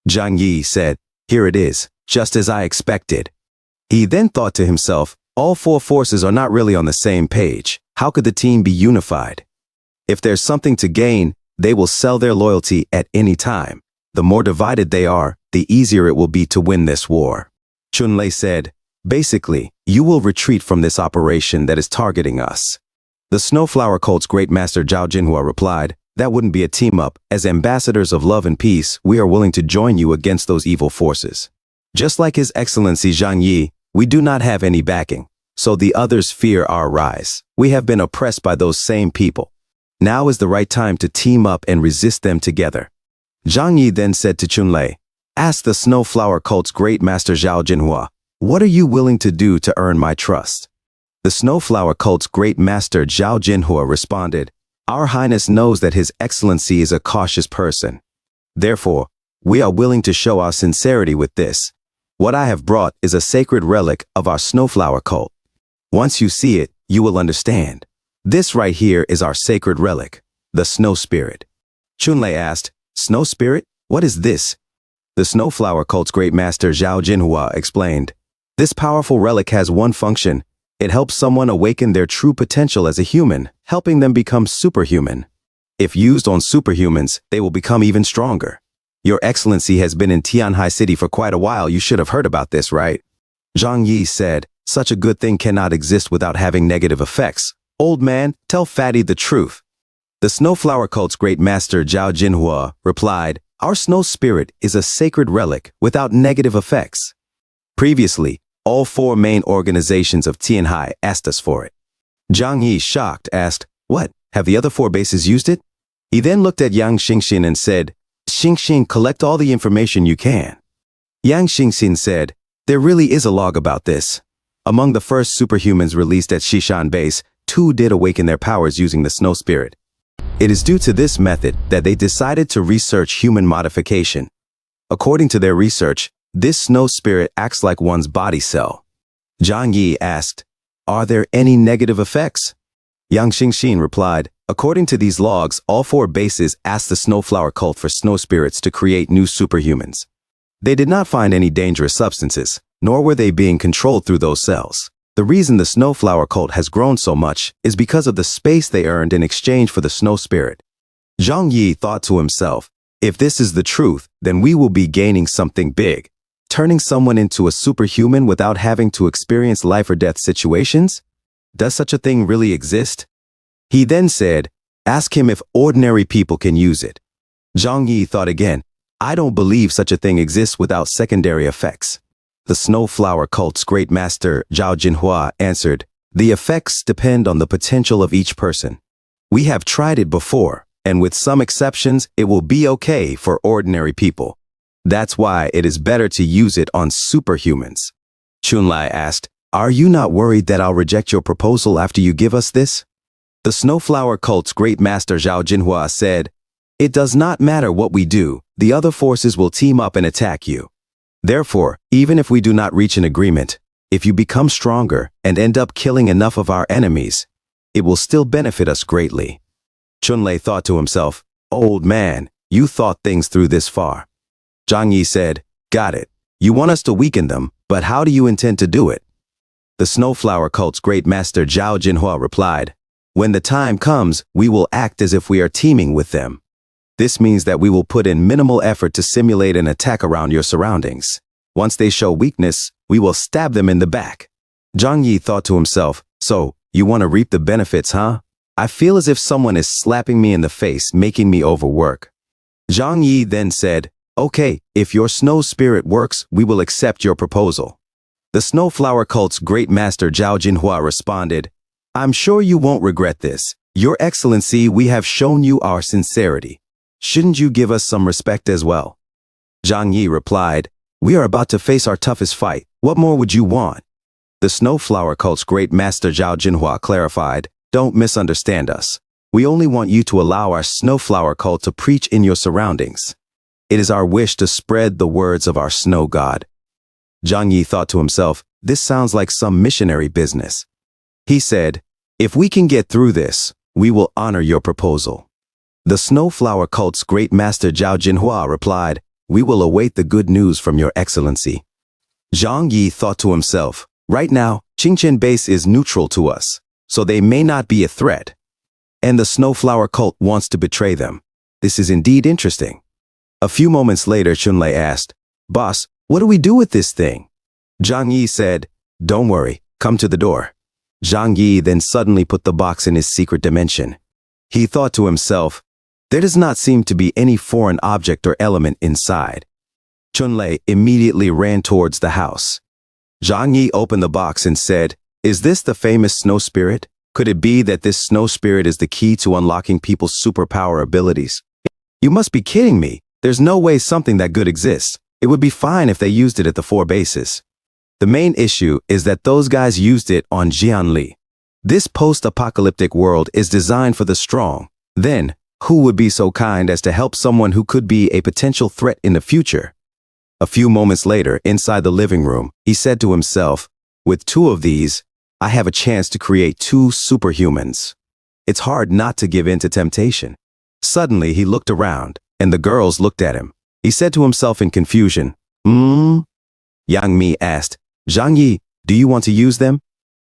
Zhang Yi said, "Here it is, just as I expected." He then thought to himself, all four forces are not really on the same page. How could the team be unified? If there's something to gain, they will sell their loyalty at any time. The more divided they are, the easier it will be to win this war. Chunlei said, "Basically, you will retreat from this operation that is targeting us." The Snowflower Cult's Great Master Zhao Jinhua replied, "That wouldn't be a team-up. As ambassadors of love and peace, we are willing to join you against those evil forces. Just like His Excellency Zhang Yi, we do not have any backing, so the others fear our rise. We have been oppressed by those same people. Now is the right time to team up and resist them together." Zhang Yi then said to Chunlei, "Ask the Snowflower Cult's Great Master Zhao Jinhua, what are you willing to do to earn my trust?" The Snowflower Cult's Great Master Zhao Jinhua responded, "Our Highness knows that His Excellency is a cautious person. Therefore, we are willing to show our sincerity with this. What I have brought is a sacred relic of our Snowflower Cult. Once you see it, you will understand. This right here is our sacred relic, the Snow Spirit." Chunlei asked, "Snow Spirit? What is this?" The Snowflower Cult's Great Master Zhao Jinhua explained, "This powerful relic has one function. It helps someone awaken their true potential as a human, helping them become superhuman. If used on superhumans, they will become even stronger. Your Excellency has been in Tianhai City for quite a while. You should have heard about this, right?" Zhang Yi said, "Such a good thing cannot exist without having negative effects. Old man, tell Fatty the truth." The Snowflower Cult's Great Master Zhao Jinhua replied, "Our Snow Spirit is a sacred relic without negative effects. Previously, all four main organizations of Tianhai asked us for it." Zhang Yi, shocked, asked, "What? Have the other four bases used it?" He then looked at Yang Xingxin and said, "Xingxin, collect all the information you can." Yang Xingxin said, "There really is a log about this. Among the first superhumans released at Shishan Base, 2 did awaken their powers using the Snow Spirit. It is due to this method that they decided to research human modification. According to their research, this Snow Spirit acts like one's body cell." Zhang Yi asked, "Are there any negative effects?" Yang Xingxin replied, "According to these logs, all 4 bases asked the Snowflower Cult for Snow Spirits to create new superhumans. They did not find any dangerous substances, nor were they being controlled through those cells. The reason the Snowflower Cult has grown so much is because of the space they earned in exchange for the Snow Spirit." Zhang Yi thought to himself, "If this is the truth, then we will be gaining something big. Turning someone into a superhuman without having to experience life or death situations? Does such a thing really exist?" He then said, "Ask him if ordinary people can use it." Zhang Yi thought again, "I don't believe such a thing exists without secondary effects." The Snowflower Cult's Great Master Zhao Jinhua answered, "The effects depend on the potential of each person. We have tried it before, and with some exceptions, it will be okay for ordinary people. That's why it is better to use it on superhumans." Chunlei asked, "Are you not worried that I'll reject your proposal after you give us this?" The Snowflower Cult's Great Master Zhao Jinhua said, "It does not matter what we do, the other forces will team up and attack you. Therefore, even if we do not reach an agreement, if you become stronger and end up killing enough of our enemies, it will still benefit us greatly." Chunlei thought to himself, "Old man, you thought things through this far." Zhang Yi said, "Got it. You want us to weaken them, but how do you intend to do it?" The Snowflower Cult's Great Master Zhao Jinhua replied, "When the time comes, we will act as if we are teaming with them. This means that we will put in minimal effort to simulate an attack around your surroundings. Once they show weakness, we will stab them in the back." Zhang Yi thought to himself, "So, you want to reap the benefits, huh? I feel as if someone is slapping me in the face, making me overwork." Zhang Yi then said, "Okay, if your Snow Spirit works, we will accept your proposal." The Snowflower Cult's Great Master Zhao Jinhua responded, "I'm sure you won't regret this. Your Excellency, we have shown you our sincerity. Shouldn't you give us some respect as well?" Zhang Yi replied, "We are about to face our toughest fight. What more would you want?" The Snowflower Cult's Great Master Zhao Jinhua clarified, "Don't misunderstand us. We only want you to allow our Snowflower Cult to preach in your surroundings. It is our wish to spread the words of our snow god." Zhang Yi thought to himself, "This sounds like some missionary business." He said, "If we can get through this, we will honor your proposal." The Snowflower Cult's Great Master Zhao Jinhua replied, we will await the good news from your excellency. Zhang Yi thought to himself, right now, Qingchen base is neutral to us, so they may not be a threat. And the Snowflower cult wants to betray them. This is indeed interesting. A few moments later, Chunlei asked, Boss, what do we do with this thing? Zhang Yi said, don't worry, come to the door. Zhang Yi then suddenly put the box in his secret dimension. He thought to himself, there does not seem to be any foreign object or element inside. Chunlei immediately ran towards the house. Zhang Yi opened the box and said, is this the famous snow spirit? Could it be that this snow spirit is the key to unlocking people's superpower abilities? You must be kidding me. There's no way something that good exists. It would be fine if they used it at the 4 bases. The main issue is that those guys used it on Jianli. This post-apocalyptic world is designed for the strong. Then, who would be so kind as to help someone who could be a potential threat in the future? A few moments later, inside the living room, he said to himself, with 2 of these, I have a chance to create 2 superhumans. It's hard not to give in to temptation. Suddenly, he looked around, and the girls looked at him. He said to himself in confusion, Yang Mi asked, Zhang Yi, do you want to use them?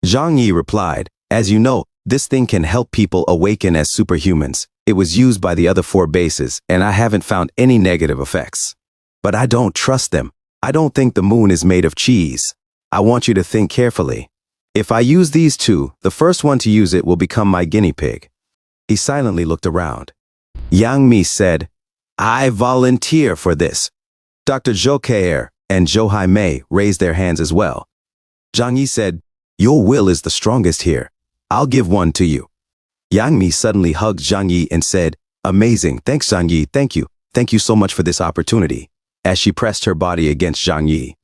Zhang Yi replied, as you know, this thing can help people awaken as superhumans. It was used by the other 4 bases, and I haven't found any negative effects. But I don't trust them. I don't think the moon is made of cheese. I want you to think carefully. If I use these 2, the first one to use it will become my guinea pig. He silently looked around. Yang Mi said, I volunteer for this. Dr. Zhou Kei'er and Zhou Haimei raised their hands as well. Zhang Yi said, your will is the strongest here. I'll give one to you. Yang Mi suddenly hugged Zhang Yi and said, amazing, thanks Zhang Yi, thank you. Thank you so much for this opportunity, as she pressed her body against Zhang Yi.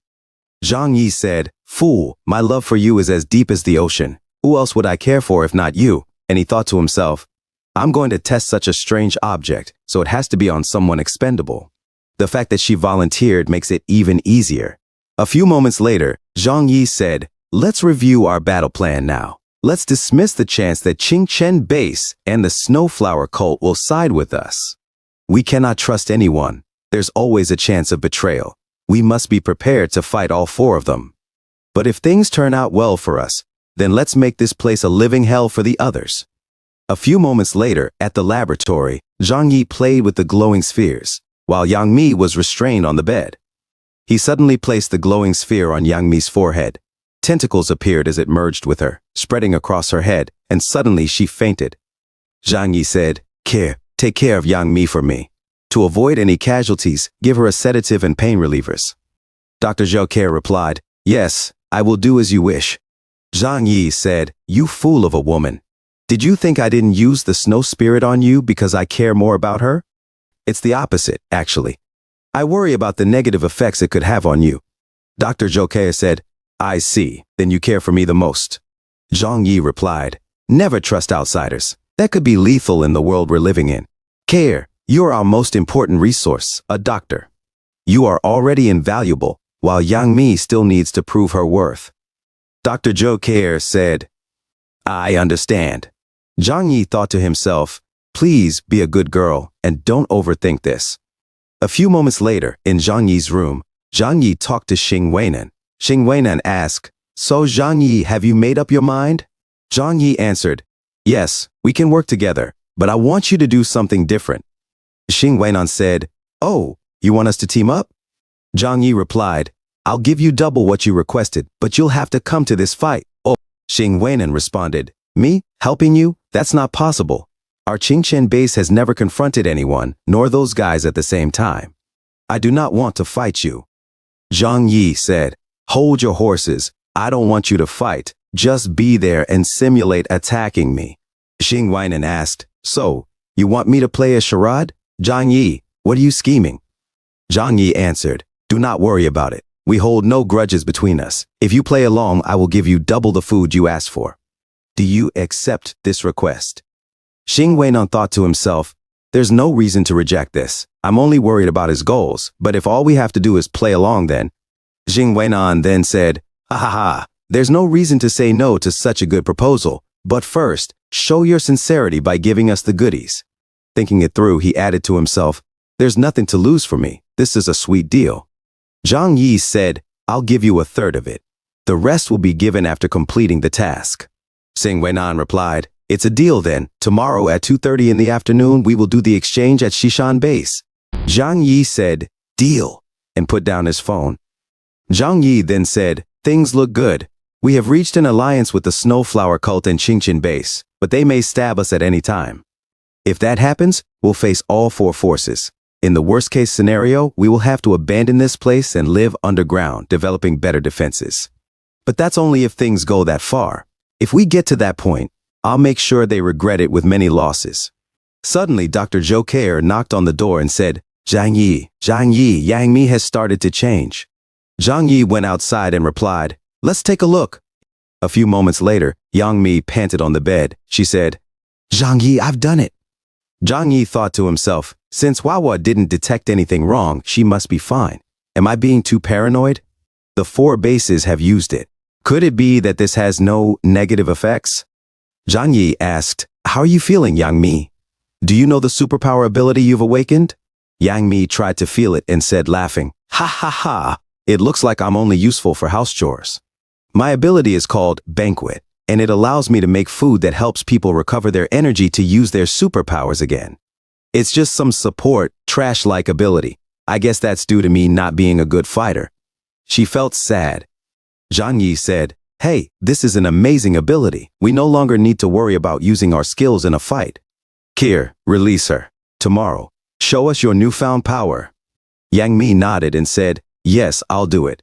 Zhang Yi said, fool, my love for you is as deep as the ocean. Who else would I care for if not you? And he thought to himself, I'm going to test such a strange object, so it has to be on someone expendable. The fact that she volunteered makes it even easier. A few moments later, Zhang Yi said, let's review our battle plan now. Let's dismiss the chance that Qingchen base and the Snowflower cult will side with us. We cannot trust anyone. There's always a chance of betrayal. We must be prepared to fight all 4 of them. But if things turn out well for us, then let's make this place a living hell for the others. A few moments later, at the laboratory, Zhang Yi played with the glowing spheres, while Yang Mi was restrained on the bed. He suddenly placed the glowing sphere on Yang Mi's forehead. Tentacles appeared as it merged with her, spreading across her head, and suddenly she fainted. Zhang Yi said, take care of Yang Mi for me. To avoid any casualties, give her a sedative and pain relievers. Dr. Zhou Kei'er replied, yes, I will do as you wish. Zhang Yi said, you fool of a woman. Did you think I didn't use the snow spirit on you because I care more about her? It's the opposite, actually. I worry about the negative effects it could have on you. Dr. Zhou Kei'er said, I see, then you care for me the most. Zhang Yi replied, never trust outsiders. That could be lethal in the world we're living in. Kei'er, you are our most important resource, a doctor. You are already invaluable, while Yang Mi still needs to prove her worth. Dr. Zhou Kei'er said, I understand. Zhang Yi thought to himself, please be a good girl and don't overthink this. A few moments later, in Zhang Yi's room, Zhang Yi talked to Xing Weinan. Xing Weinan asked, so Zhang Yi, have you made up your mind? Zhang Yi answered, yes, we can work together, but I want you to do something different. Xing Weinan said, oh, you want us to team up? Zhang Yi replied, I'll give you double what you requested, but you'll have to come to this fight. Oh, Xing Weinan responded, me? Helping you? That's not possible. Our Qingchen base has never confronted anyone, nor those guys at the same time. I do not want to fight you. Zhang Yi said, hold your horses. I don't want you to fight. Just be there and simulate attacking me. Xing Weinan asked, so, you want me to play a charade? Zhang Yi, what are you scheming? Zhang Yi answered, do not worry about it. We hold no grudges between us. If you play along, I will give you double the food you asked for. Do you accept this request? Xing Weinan thought to himself, there's no reason to reject this. I'm only worried about his goals, but if all we have to do is play along then. Xing Weinan then said, ha ha ha, there's no reason to say no to such a good proposal, but first, show your sincerity by giving us the goodies. Thinking it through, he added to himself, There's nothing to lose for me. This is a sweet deal. Zhang Yi said, I'll give you a third of it. The rest will be given after completing the task. Xing Weinan replied, it's a deal then. Tomorrow at 2:30 in the afternoon, we will do the exchange at Shishan Base. Zhang Yi said, deal, and put down his phone. Zhang Yi then said, things look good. We have reached an alliance with the Snowflower Cult and Qingqin Base, but they may stab us at any time. If that happens, we'll face all four forces. In the worst-case scenario, we will have to abandon this place and live underground, developing better defenses. But that's only if things go that far. If we get to that point, I'll make sure they regret it with many losses. Suddenly, Dr. Zhou Keir knocked on the door and said, Zhang Yi, Yang Mi has started to change. Zhang Yi went outside and replied, let's take a look. A few moments later, Yang Mi panted on the bed. She said, Zhang Yi, I've done it. Zhang Yi thought to himself, since Wawa didn't detect anything wrong, she must be fine. Am I being too paranoid? The four bases have used it. Could it be that this has no negative effects? Zhang Yi asked, how are you feeling, Yang Mi? Do you know the superpower ability you've awakened? Yang Mi tried to feel it and said, laughing, ha ha ha, it looks like I'm only useful for house chores. My ability is called Banquet, and it allows me to make food that helps people recover their energy to use their superpowers again. It's just some support, trash-like ability. I guess that's due to me not being a good fighter. She felt sad. Zhang Yi said, hey, this is an amazing ability. We no longer need to worry about using our skills in a fight. Keir, release her. Tomorrow, show us your newfound power. Yang Mi nodded and said, yes, I'll do it.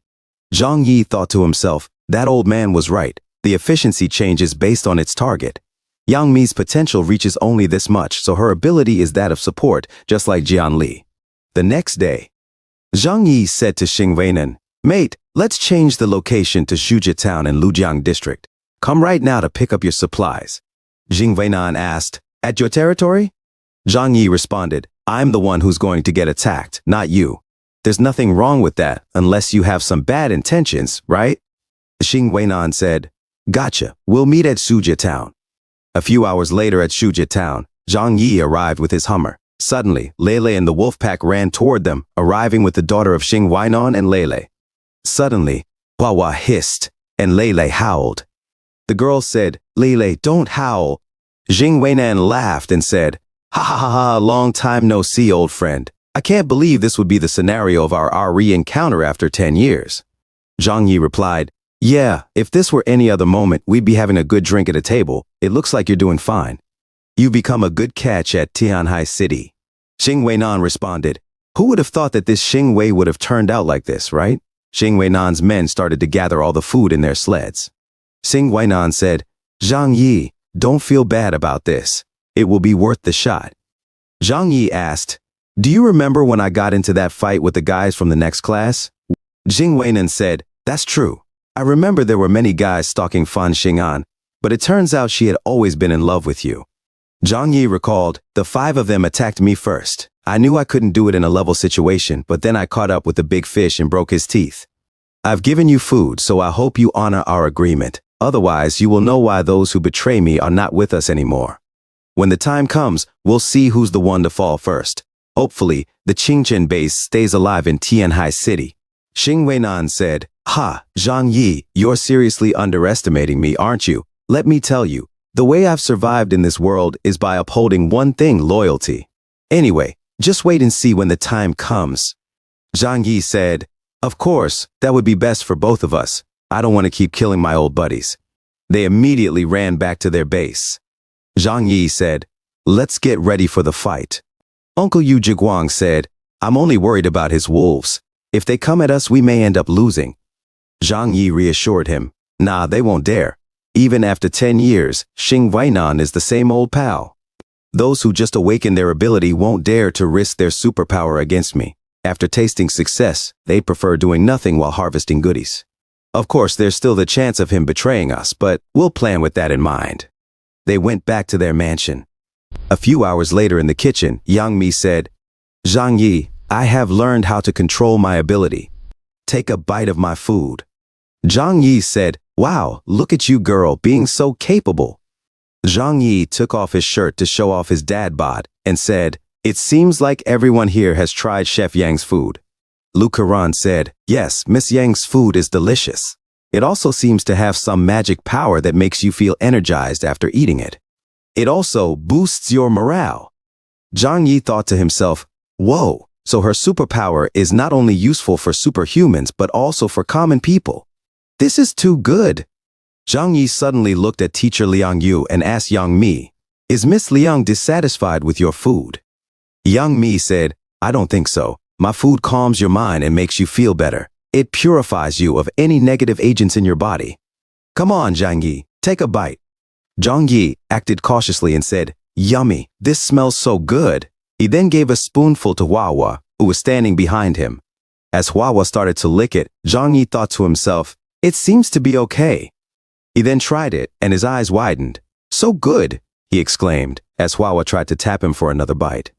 Zhang Yi thought to himself, that old man was right. The efficiency changes based on its target. Yang Mi's potential reaches only this much, so her ability is that of support, just like Jian Li. The next day, Zhang Yi said to Xing Weinan, mate, let's change the location to Xuzhi Town in Lujiang District. Come right now to pick up your supplies. Xing Weinan asked, at your territory? Zhang Yi responded, I'm the one who's going to get attacked, not you. There's nothing wrong with that, unless you have some bad intentions, right? Xing Weinan said, gotcha, we'll meet at Xuzhi Town. A few hours later at Xuzhi Town, Zhang Yi arrived with his Hummer. Suddenly, Lele and the wolf pack ran toward them, arriving with the daughter of Xing Weinan and Lele. Suddenly, Wawa hissed, and Lele howled. The girl said, Lele, don't howl. Xing Weinan laughed and said, ha ha ha ha, long time no see, old friend. I can't believe this would be the scenario of our re-encounter after 10 years. Zhang Yi replied, yeah, if this were any other moment, we'd be having a good drink at a table. It looks like you're doing fine. You become a good catch at Tianhai City. Xing Weinan responded, who would have thought that this Xing Wei would have turned out like this, right? Xing Weinan's men started to gather all the food in their sleds. Xing Weinan said, Zhang Yi, don't feel bad about this. It will be worth the shot. Zhang Yi asked, do you remember when I got into that fight with the guys from the next class? Xing Weinan said, that's true. I remember there were many guys stalking Fan Xing'an, but it turns out she had always been in love with you. Zhang Yi recalled, the 5 of them attacked me first. I knew I couldn't do it in a level situation, but then I caught up with the big fish and broke his teeth. I've given you food, so I hope you honor our agreement. Otherwise, you will know why those who betray me are not with us anymore. When the time comes, we'll see who's the one to fall first. Hopefully, the Qingqin base stays alive in Tianhai City. Xing Weinan said, ha, Zhang Yi, you're seriously underestimating me, aren't you? Let me tell you, the way I've survived in this world is by upholding one thing, loyalty. Anyway, just wait and see when the time comes. Zhang Yi said, of course, that would be best for both of us. I don't want to keep killing my old buddies. They immediately ran back to their base. Zhang Yi said, let's get ready for the fight. Uncle Yu Jiguang said, I'm only worried about his wolves. If they come at us, we may end up losing. Zhang Yi reassured him, nah, they won't dare. Even after 10 years, Xing Weinan is the same old pal. Those who just awaken their ability won't dare to risk their superpower against me. After tasting success, they prefer doing nothing while harvesting goodies. Of course, there's still the chance of him betraying us, but we'll plan with that in mind. They went back to their mansion. A few hours later in the kitchen, Yang Mi said, Zhang Yi, I have learned how to control my ability. Take a bite of my food. Zhang Yi said, wow, look at you, girl, being so capable. Zhang Yi took off his shirt to show off his dad bod and said, It seems like everyone here has tried Chef Yang's food. Lu Karan said, yes, Miss Yang's food is delicious. It also seems to have some magic power that makes you feel energized after eating it. It also boosts your morale. Zhang Yi thought to himself, whoa, so her superpower is not only useful for superhumans but also for common people. This is too good. Zhang Yi suddenly looked at teacher Liang Yu and asked Yang Mi, is Miss Liang dissatisfied with your food? Yang Mi said, I don't think so. My food calms your mind and makes you feel better. It purifies you of any negative agents in your body. Come on, Zhang Yi, take a bite. Zhang Yi acted cautiously and said, yummy, this smells so good. He then gave a spoonful to Hua, who was standing behind him. As Hua started to lick it, Zhang Yi thought to himself, it seems to be okay. He then tried it, and his eyes widened. So good, he exclaimed, as Hua tried to tap him for another bite.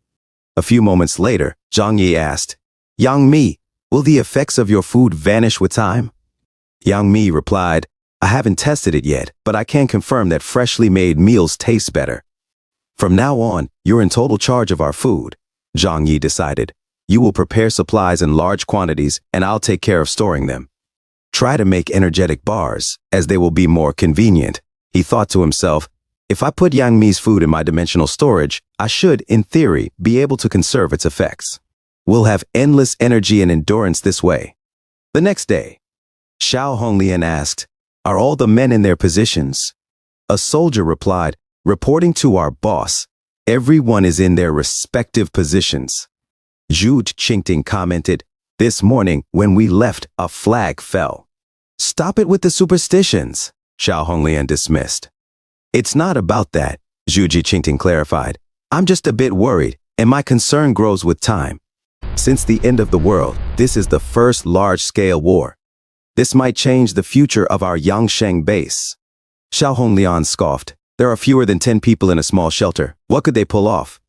A few moments later, Zhang Yi asked, Yang Mi, will the effects of your food vanish with time? Yang Mi replied, I haven't tested it yet, but I can confirm that freshly made meals taste better. From now on, you're in total charge of our food, Zhang Yi decided. You will prepare supplies in large quantities, and I'll take care of storing them. Try to make energetic bars, as they will be more convenient. He thought to himself, if I put Yang Mi's food in my dimensional storage, I should, in theory, be able to conserve its effects. We'll have endless energy and endurance this way. The next day, Xiao Honglian asked, are all the men in their positions? A soldier replied, reporting to our boss, everyone is in their respective positions. Zhu Qingting commented, this morning, when we left, a flag fell. Stop it with the superstitions, Xiao Honglian dismissed. It's not about that, Zhu Qingting clarified. I'm just a bit worried, and my concern grows with time. Since the end of the world, this is the first large-scale war. This might change the future of our Yangsheng base. Xiao Honglian scoffed. There are fewer than 10 people in a small shelter. What could they pull off?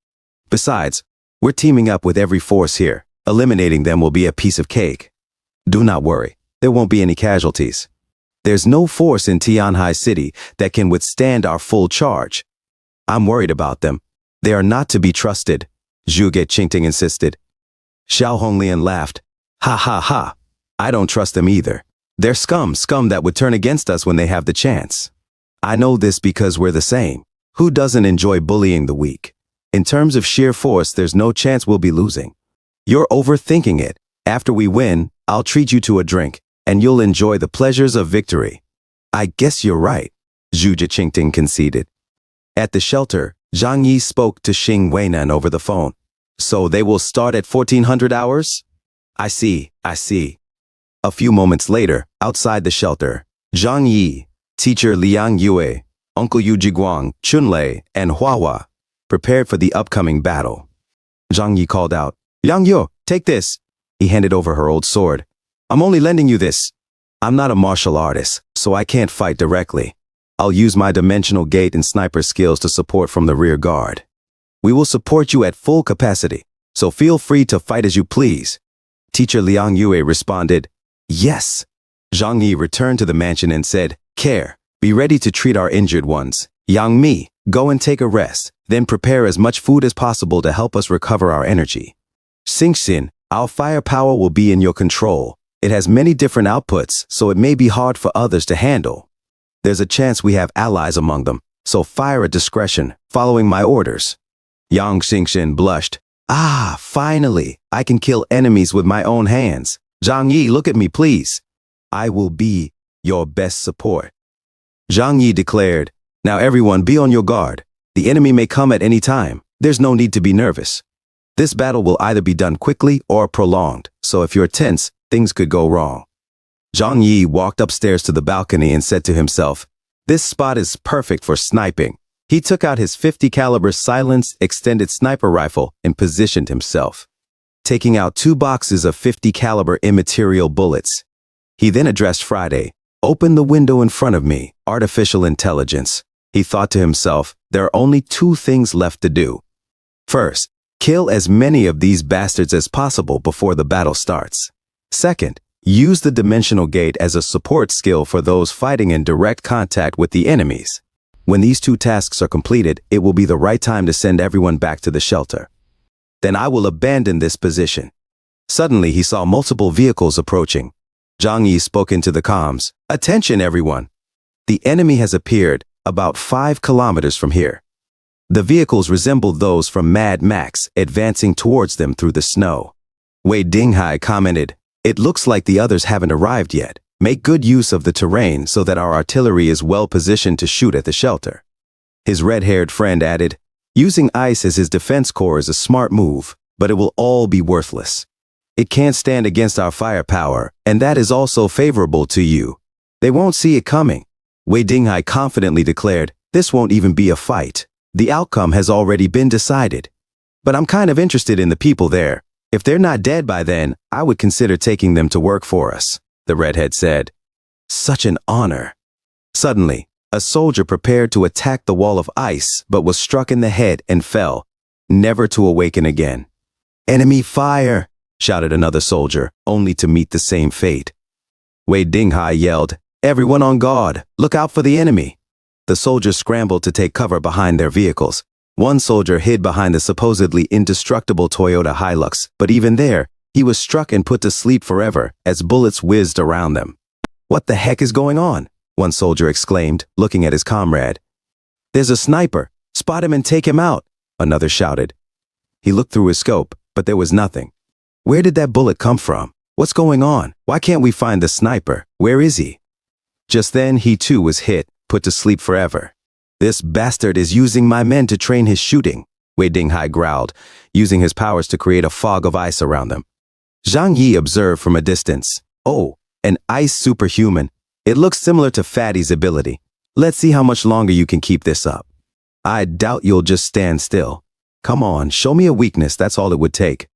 Besides, we're teaming up with every force here. Eliminating them will be a piece of cake. Do not worry. There won't be any casualties. There's no force in Tianhai City that can withstand our full charge. I'm worried about them. They are not to be trusted, Zhu Qingting insisted. Xiao Honglian laughed. Ha ha ha. I don't trust them either. They're scum that would turn against us when they have the chance. I know this because we're the same. Who doesn't enjoy bullying the weak? In terms of sheer force, there's no chance we'll be losing. You're overthinking it. After we win, I'll treat you to a drink, and you'll enjoy the pleasures of victory. I guess you're right, Zhu Qingting conceded. At the shelter, Zhang Yi spoke to Xing Weinan over the phone. So they will start at 1400 hours? I see. A few moments later, outside the shelter, Zhang Yi, teacher Liang Yue, Uncle Yu Jiguang, Chunlei, and Hua prepared for the upcoming battle. Zhang Yi called out, Liang Yu, take this. He handed over her old sword. I'm only lending you this. I'm not a martial artist, so I can't fight directly. I'll use my dimensional gate and sniper skills to support from the rear guard. We will support you at full capacity, so feel free to fight as you please. Teacher Liang Yue responded, yes. Zhang Yi returned to the mansion and said, care, be ready to treat our injured ones. Yang Mi, go and take a rest, then prepare as much food as possible to help us recover our energy. Xingxin, our firepower will be in your control. It has many different outputs, so it may be hard for others to handle. There's a chance we have allies among them, so fire at discretion, following my orders. Yang Xingxin blushed. Ah, finally, I can kill enemies with my own hands. Zhang Yi, look at me, please. I will be your best support. Zhang Yi declared, now everyone be on your guard. The enemy may come at any time. There's no need to be nervous. This battle will either be done quickly or prolonged, so if you're tense, things could go wrong. Zhang Yi walked upstairs to the balcony and said to himself, this spot is perfect for sniping. He took out his 50 caliber silenced extended sniper rifle and positioned himself, taking out 2 boxes of 50 caliber immaterial bullets. He then addressed Friday, open the window in front of me, artificial intelligence. He thought to himself, there are only 2 things left to do. First, kill as many of these bastards as possible before the battle starts. Second, use the dimensional gate as a support skill for those fighting in direct contact with the enemies. When these 2 tasks are completed, it will be the right time to send everyone back to the shelter. then I will abandon this position. Suddenly, he saw multiple vehicles approaching. Zhang Yi spoke into the comms. Attention, everyone. The enemy has appeared about 5 kilometers from here. The vehicles resembled those from Mad Max, advancing towards them through the snow. Wei Dinghai commented, It looks like the others haven't arrived yet. Make good use of the terrain so that our artillery is well positioned to shoot at the shelter. His red-haired friend added, Using ice as his defense core is a smart move, but it will all be worthless. It can't stand against our firepower, and that is also favorable to you. They won't see it coming. Wei Dinghai confidently declared, This won't even be a fight. The outcome has already been decided. But I'm kind of interested in the people there. If they're not dead by then, I would consider taking them to work for us, the redhead said. Such an honor. Suddenly, a soldier prepared to attack the wall of ice, but was struck in the head and fell, never to awaken again. Enemy fire, shouted another soldier, only to meet the same fate. Wei Dinghai yelled, Everyone on guard, look out for the enemy. The soldiers scrambled to take cover behind their vehicles. One soldier hid behind the supposedly indestructible Toyota Hilux, but even there, he was struck and put to sleep forever as bullets whizzed around them. What the heck is going on? One soldier exclaimed, looking at his comrade. There's a sniper. Spot him and take him out, another shouted. He looked through his scope, but there was nothing. Where did that bullet come from? What's going on? Why can't we find the sniper? Where is he? Just then, he too was hit, put to sleep forever. This bastard is using my men to train his shooting, Wei Dinghai growled, using his powers to create a fog of ice around them. Zhang Yi observed from a distance. Oh, an ice superhuman. It looks similar to Fatty's ability. Let's see how much longer you can keep this up. I doubt you'll just stand still. Come on, show me a weakness, that's all it would take.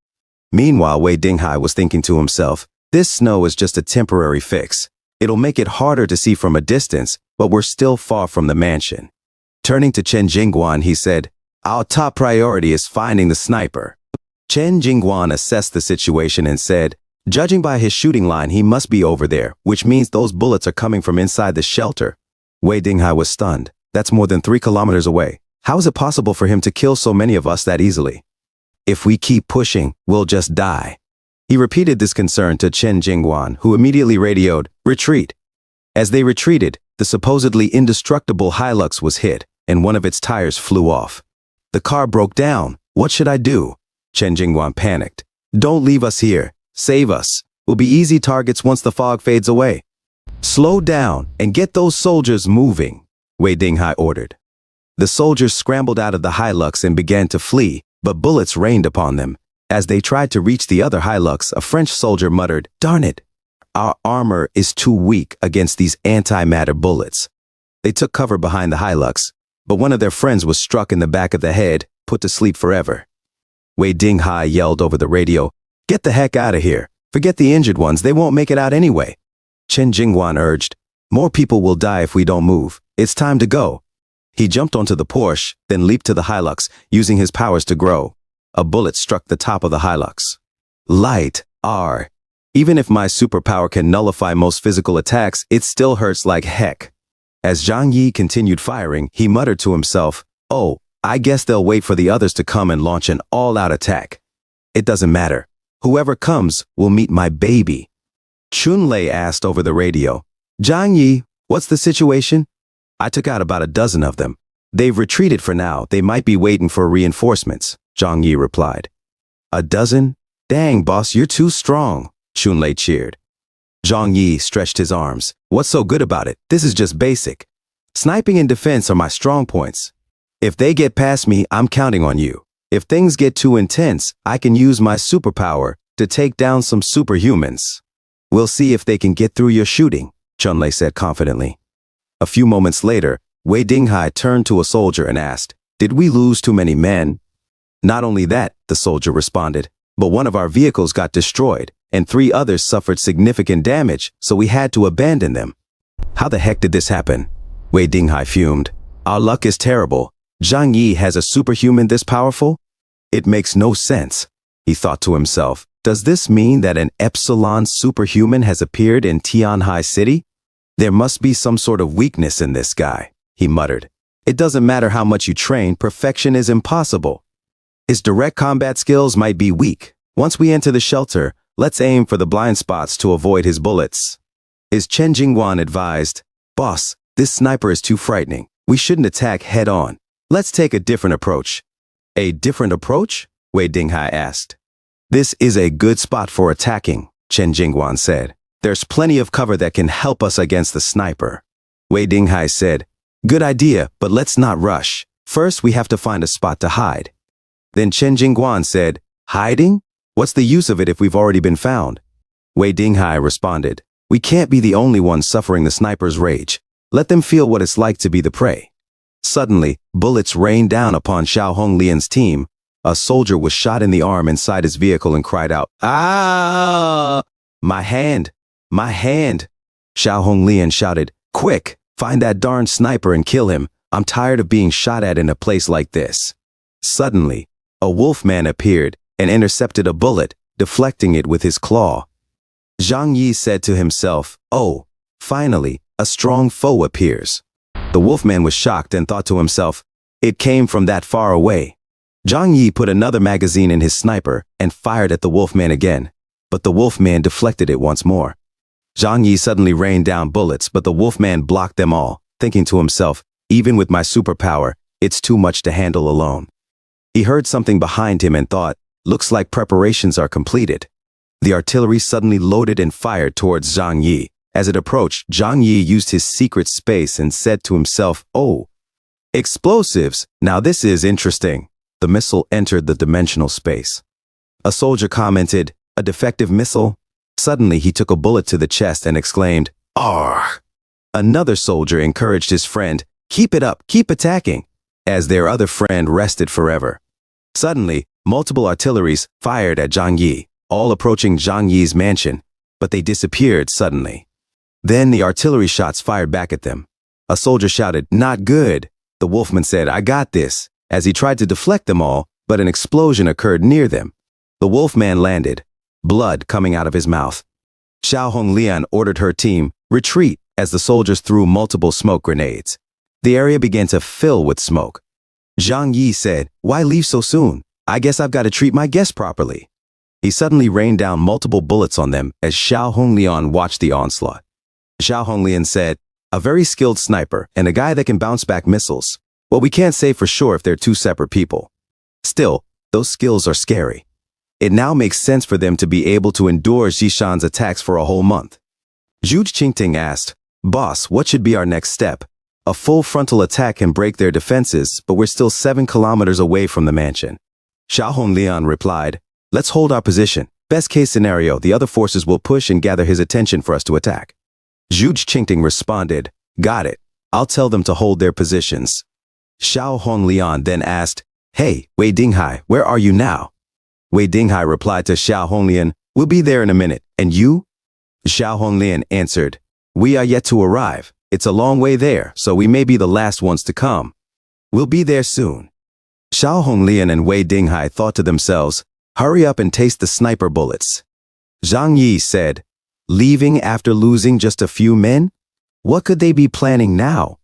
Meanwhile, Wei Dinghai was thinking to himself, this snow is just a temporary fix. It'll make it harder to see from a distance, but we're still far from the mansion. Turning to Chen Jingguan, he said, Our top priority is finding the sniper. Chen Jingguan assessed the situation and said, Judging by his shooting line, he must be over there, which means those bullets are coming from inside the shelter. Wei Dinghai was stunned. That's more than 3 kilometers away. How is it possible for him to kill so many of us that easily? If we keep pushing, we'll just die. He repeated this concern to Chen Jingguan, who immediately radioed, Retreat. As they retreated, the supposedly indestructible Hilux was hit, and one of its tires flew off. The car broke down. What should I do? Chen Jingguan panicked. Don't leave us here. Save us. We'll be easy targets once the fog fades away. Slow down and get those soldiers moving, Wei Dinghai ordered. The soldiers scrambled out of the Hilux and began to flee, but bullets rained upon them. As they tried to reach the other Hilux, a French soldier muttered, Darn it! Our armor is too weak against these antimatter bullets. They took cover behind the Hilux, but one of their friends was struck in the back of the head, put to sleep forever. Wei Dinghai yelled over the radio, Get the heck out of here. Forget the injured ones, they won't make it out anyway. Chen Jingguan urged, More people will die if we don't move. It's time to go. He jumped onto the Porsche, then leaped to the Hilux, using his powers to grow. A bullet struck the top of the Hilux. Light, R. Even if my superpower can nullify most physical attacks, it still hurts like heck. As Zhang Yi continued firing, he muttered to himself, Oh, I guess they'll wait for the others to come and launch an all-out attack. It doesn't matter. Whoever comes will meet my baby. Chunlei asked over the radio, Zhang Yi, what's the situation? I took out about a dozen of them. They've retreated for now. They might be waiting for reinforcements, Zhang Yi replied. A dozen? Dang, boss, you're too strong, Chunlei cheered. Zhang Yi stretched his arms. What's so good about it? This is just basic. Sniping and defense are my strong points. If they get past me, I'm counting on you. If things get too intense, I can use my superpower to take down some superhumans. We'll see if they can get through your shooting, Chunlei said confidently. A few moments later, Wei Dinghai turned to a soldier and asked, Did we lose too many men? Not only that, the soldier responded, but one of our vehicles got destroyed, and 3 others suffered significant damage, so we had to abandon them. How the heck did this happen? Wei Dinghai fumed. Our luck is terrible. Zhang Yi has a superhuman this powerful? It makes no sense. He thought to himself, does this mean that an Epsilon superhuman has appeared in Tianhai City? There must be some sort of weakness in this guy, he muttered. It doesn't matter how much you train, perfection is impossible. His direct combat skills might be weak. Once we enter the shelter, let's aim for the blind spots to avoid his bullets. His Chen Jingguan advised, Boss, this sniper is too frightening. We shouldn't attack head-on. Let's take a different approach. A different approach? Wei Dinghai asked. This is a good spot for attacking, Chen Jingguan said. There's plenty of cover that can help us against the sniper. Wei Dinghai said, Good idea, but let's not rush. First, we have to find a spot to hide. Then Chen Jingguan said, Hiding? What's the use of it if we've already been found? Wei Dinghai responded, We can't be the only ones suffering the sniper's rage. Let them feel what it's like to be the prey. Suddenly, bullets rained down upon Xiao Honglian's team. A soldier was shot in the arm inside his vehicle and cried out, Ah! My hand! My hand! Xiao Honglian shouted, Quick! Find that darn sniper and kill him. I'm tired of being shot at in a place like this. Suddenly, a wolfman appeared and intercepted a bullet, deflecting it with his claw. Zhang Yi said to himself, Oh, finally, a strong foe appears. The wolfman was shocked and thought to himself, It came from that far away. Zhang Yi put another magazine in his sniper and fired at the wolfman again, but the wolfman deflected it once more. Zhang Yi suddenly rained down bullets, but the wolfman blocked them all, thinking to himself, Even with my superpower, it's too much to handle alone. He heard something behind him and thought, Looks like preparations are completed. The artillery suddenly loaded and fired towards Zhang Yi. As it approached, Zhang Yi used his secret space and said to himself, Oh, explosives! Now this is interesting. The missile entered the dimensional space. A soldier commented, A defective missile? Suddenly he took a bullet to the chest and exclaimed, Argh! Another soldier encouraged his friend, Keep it up, keep attacking, as their other friend rested forever. Suddenly, multiple artilleries fired at Zhang Yi, all approaching Zhang Yi's mansion, but they disappeared suddenly. Then the artillery shots fired back at them. A soldier shouted, Not good. The wolfman said, I got this, as he tried to deflect them all, but an explosion occurred near them. The wolfman landed, blood coming out of his mouth. Xiao Honglian ordered her team, retreat, as the soldiers threw multiple smoke grenades. The area began to fill with smoke. Zhang Yi said, Why leave so soon? I guess I've got to treat my guests properly. He suddenly rained down multiple bullets on them as Xiao Honglian watched the onslaught. Xiao Honglian said, A very skilled sniper and a guy that can bounce back missiles. Well, we can't say for sure if they're two separate people. Still, those skills are scary. It now makes sense for them to be able to endure Zishan's attacks for a whole month. Zhu Qingting asked, Boss, what should be our next step? A full frontal attack can break their defenses, but we're still 7 kilometers away from the mansion. Xiao Honglian replied, Let's hold our position. Best case scenario, the other forces will push and gather his attention for us to attack. Zhu Qingting responded, Got it. I'll tell them to hold their positions. Xiao Honglian then asked, Hey, Wei Dinghai, where are you now? Wei Dinghai replied to Xiao Honglian, We'll be there in a minute. And you? Xiao Honglian answered, We are yet to arrive. It's a long way there, so we may be the last ones to come. We'll be there soon. Xiao Honglian and Wei Dinghai thought to themselves, Hurry up and taste the sniper bullets. Zhang Yi said, Leaving after losing just a few men? What could they be planning now?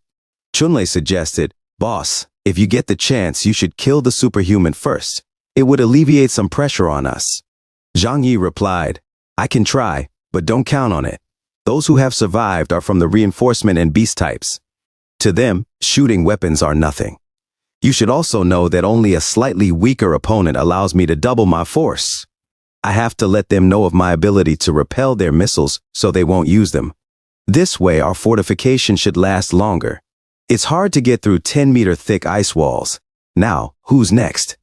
Chunlei suggested, Boss, if you get the chance, you should kill the superhuman first. It would alleviate some pressure on us. Zhang Yi replied, I can try, but don't count on it. Those who have survived are from the reinforcement and beast types. To them, shooting weapons are nothing. You should also know that only a slightly weaker opponent allows me to double my force. I have to let them know of my ability to repel their missiles so they won't use them. This way our fortification should last longer. It's hard to get through 10-meter thick ice walls. Now, who's next?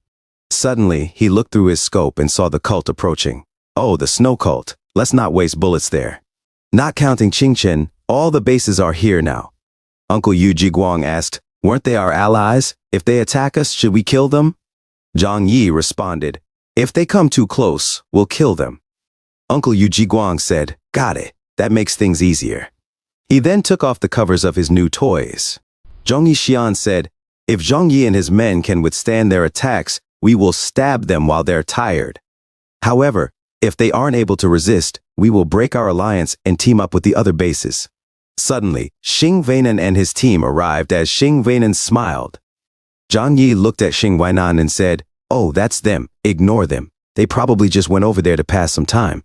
Suddenly, he looked through his scope and saw the cult approaching. Oh, the snow cult. Let's not waste bullets there. Not counting Qingchen, all the bases are here now. Uncle Yu Jiguang asked, Weren't they our allies? If they attack us, should we kill them? Zhang Yi responded, If they come too close, we'll kill them. Uncle Yu Jiguang said, Got it. That makes things easier. He then took off the covers of his new toys. Zhong Yixian said, If Zhang Yi and his men can withstand their attacks, we will stab them while they're tired. However, if they aren't able to resist, we will break our alliance and team up with the other bases. Suddenly, Xing Weinan and his team arrived as Xing Weinan smiled. Zhang Yi looked at Xing Weinan and said, "Oh, that's them. Ignore them. They probably just went over there to pass some time."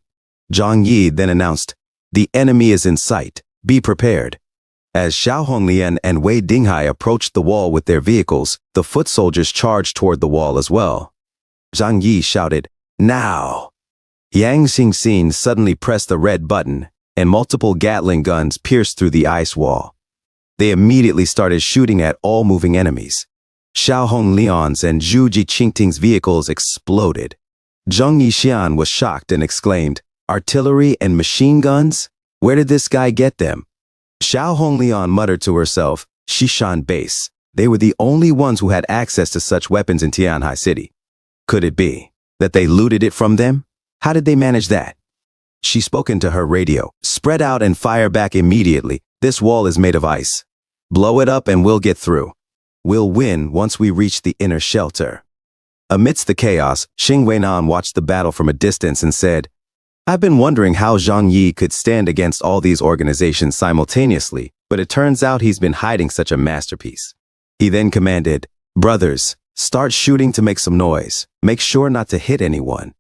Zhang Yi then announced, "The enemy is in sight. Be prepared." As Xiao Honglian and Wei Dinghai approached the wall with their vehicles, the foot soldiers charged toward the wall as well. Zhang Yi shouted, "Now!" Yang Xingxin suddenly pressed the red button, and multiple Gatling guns pierced through the ice wall. They immediately started shooting at all moving enemies. Xiao Honglian's and Zhu Jiqingting's vehicles exploded. Zheng Yixian was shocked and exclaimed, "Artillery and machine guns? Where did this guy get them?" Xiao Honglian muttered to herself, "Shishan base. They were the only ones who had access to such weapons in Tianhai City. Could it be that they looted it from them? How did they manage that?" She spoke into her radio, "Spread out and fire back immediately. This wall is made of ice. Blow it up and we'll get through. We'll win once we reach the inner shelter." Amidst the chaos, Xing Weinan watched the battle from a distance and said, "I've been wondering how Zhang Yi could stand against all these organizations simultaneously, but it turns out he's been hiding such a masterpiece." He then commanded, "Brothers, start shooting to make some noise. Make sure not to hit anyone."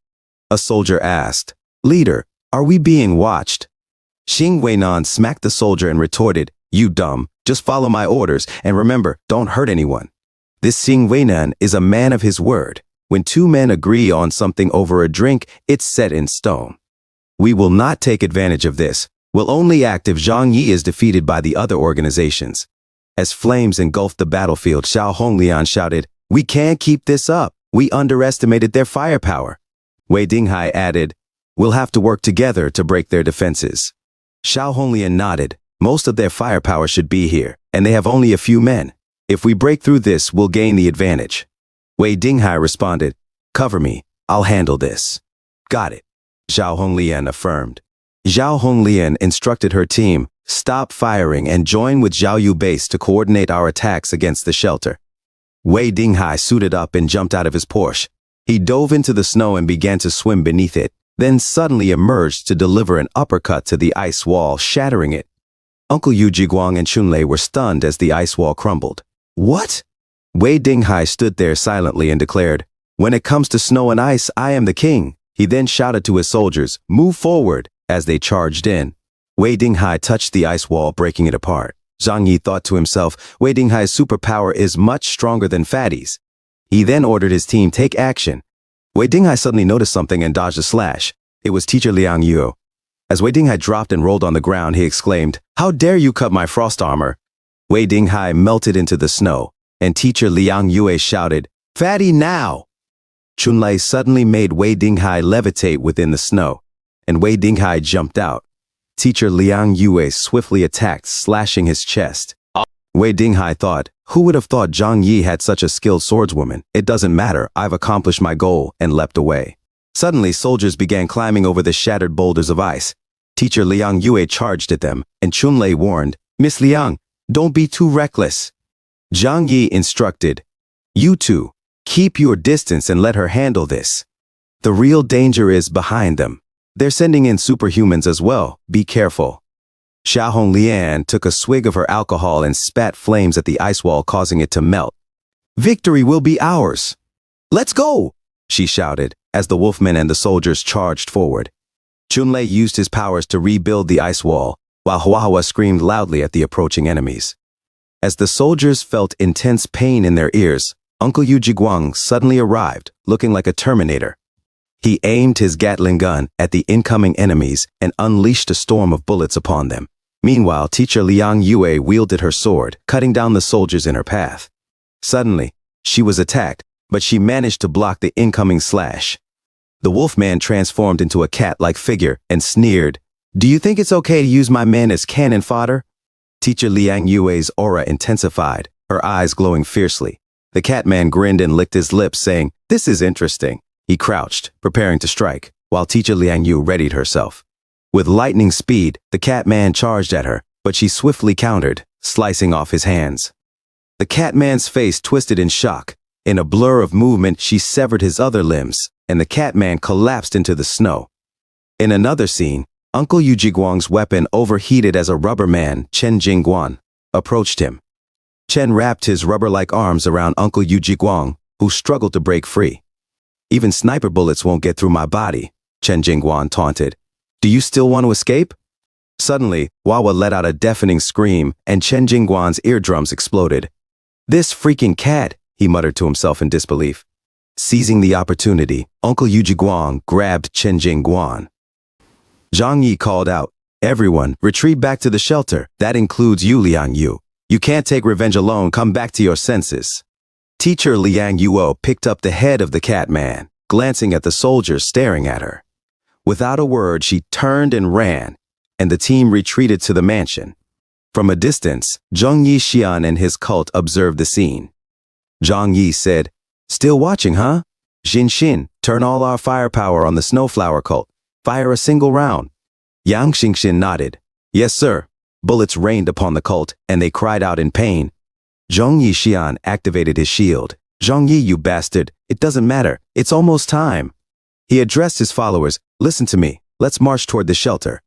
A soldier asked, "Leader, are we being watched?" Xing Weinan smacked the soldier and retorted, "You dumb, just follow my orders, and remember, don't hurt anyone." This Xing Weinan is a man of his word. When two men agree on something over a drink, it's set in stone. We will not take advantage of this. We'll only act if Zhang Yi is defeated by the other organizations. As flames engulfed the battlefield, Xiao Honglian shouted, "We can't keep this up. We underestimated their firepower." Wei Dinghai added, "We'll have to work together to break their defenses." Xiao Honglian nodded. "Most of their firepower should be here, and they have only a few men. If we break through this, we'll gain the advantage." Wei Dinghai responded, "Cover me. I'll handle this." "Got it," Xiao Honglian affirmed. Xiao Honglian instructed her team, "Stop firing and join with Zhao Yu base to coordinate our attacks against the shelter." Wei Dinghai suited up and jumped out of his Porsche. He dove into the snow and began to swim beneath it, then suddenly emerged to deliver an uppercut to the ice wall, shattering it. Uncle Yu Jiguang and Chunlei were stunned as the ice wall crumbled. "What?" Wei Dinghai stood there silently and declared, "When it comes to snow and ice, I am the king." He then shouted to his soldiers, "Move forward," as they charged in. Wei Dinghai touched the ice wall, breaking it apart. Zhang Yi thought to himself, Wei Dinghai's superpower is much stronger than Fatty's. He then ordered his team take action. Wei Dinghai suddenly noticed something and dodged a slash. It was teacher Liang Yu. As Wei Dinghai dropped and rolled on the ground, he exclaimed, "How dare you cut my frost armor?" Wei Dinghai melted into the snow, and teacher Liang Yue shouted, "Fatty now!" Chunlei suddenly made Wei Dinghai levitate within the snow, and Wei Dinghai jumped out. Teacher Liang Yue swiftly attacked, slashing his chest. Wei Dinghai thought, "Who would have thought Zhang Yi had such a skilled swordswoman? It doesn't matter, I've accomplished my goal," and leapt away. Suddenly, soldiers began climbing over the shattered boulders of ice. Teacher Liang Yue charged at them, and Chunlei warned, "Miss Liang, don't be too reckless." Zhang Yi instructed, "You two, keep your distance and let her handle this. The real danger is behind them. They're sending in superhumans as well, be careful." Xiao Honglian took a swig of her alcohol and spat flames at the ice wall, causing it to melt. "Victory will be ours. Let's go!" she shouted, as the wolfmen and the soldiers charged forward. Chunlei used his powers to rebuild the ice wall, while Huahua screamed loudly at the approaching enemies. As the soldiers felt intense pain in their ears, Uncle Yu Jiguang suddenly arrived, looking like a Terminator. He aimed his Gatling gun at the incoming enemies and unleashed a storm of bullets upon them. Meanwhile, teacher Liang Yue wielded her sword, cutting down the soldiers in her path. Suddenly, she was attacked, but she managed to block the incoming slash. The wolfman transformed into a cat-like figure and sneered, "Do you think it's okay to use my men as cannon fodder?" Teacher Liang Yue's aura intensified, her eyes glowing fiercely. The catman grinned and licked his lips, saying, "This is interesting." He crouched, preparing to strike, while teacher Liang Yu readied herself. With lightning speed, the catman charged at her, but she swiftly countered, slicing off his hands. The catman's face twisted in shock. In a blur of movement, she severed his other limbs, and the catman collapsed into the snow. In another scene, Uncle Yu Jiguang's weapon overheated as a rubber man, Chen Jingguan, approached him. Chen wrapped his rubber-like arms around Uncle Yu Jiguang, who struggled to break free. Even sniper bullets won't get through my body, Chen Jingguan taunted. Do you still want to escape? Suddenly, Wawa let out a deafening scream and Chen Jingguan's eardrums exploded. This freaking cat, he muttered to himself in disbelief. Seizing the opportunity, Uncle Yu Jiguang grabbed Chen Jingguan. Zhang Yi called out, everyone, retreat back to the shelter. That includes you, Liang Yu. You can't take revenge alone, come back to your senses. Teacher Liang Yuo picked up the head of the cat man, glancing at the soldiers staring at her. Without a word, she turned and ran, and the team retreated to the mansion. From a distance, Zheng Yi Xian and his cult observed the scene. Zhang Yi said, still watching, huh? Xin Xin, turn all our firepower on the snowflower cult. Fire a single round. Yang Xingxin nodded. Yes, sir. Bullets rained upon the cult, and they cried out in pain. Zheng Yi Xian activated his shield. Zheng Yi, you bastard, it doesn't matter. It's almost time. He addressed his followers. Listen to me. Let's march toward the shelter.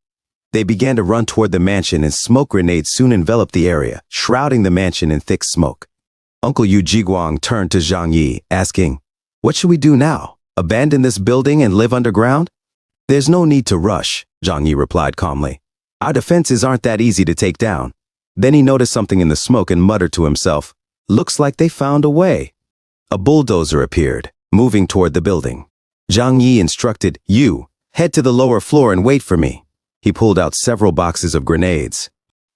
They began to run toward the mansion, and smoke grenades soon enveloped the area, shrouding the mansion in thick smoke. Uncle Yu Jiguang turned to Zhang Yi, asking, what should we do now? Abandon this building and live underground? There's no need to rush, Zhang Yi replied calmly. Our defenses aren't that easy to take down. Then he noticed something in the smoke and muttered to himself, looks like they found a way. A bulldozer appeared, moving toward the building. Zhang Yi instructed, you, head to the lower floor and wait for me. He pulled out several boxes of grenades.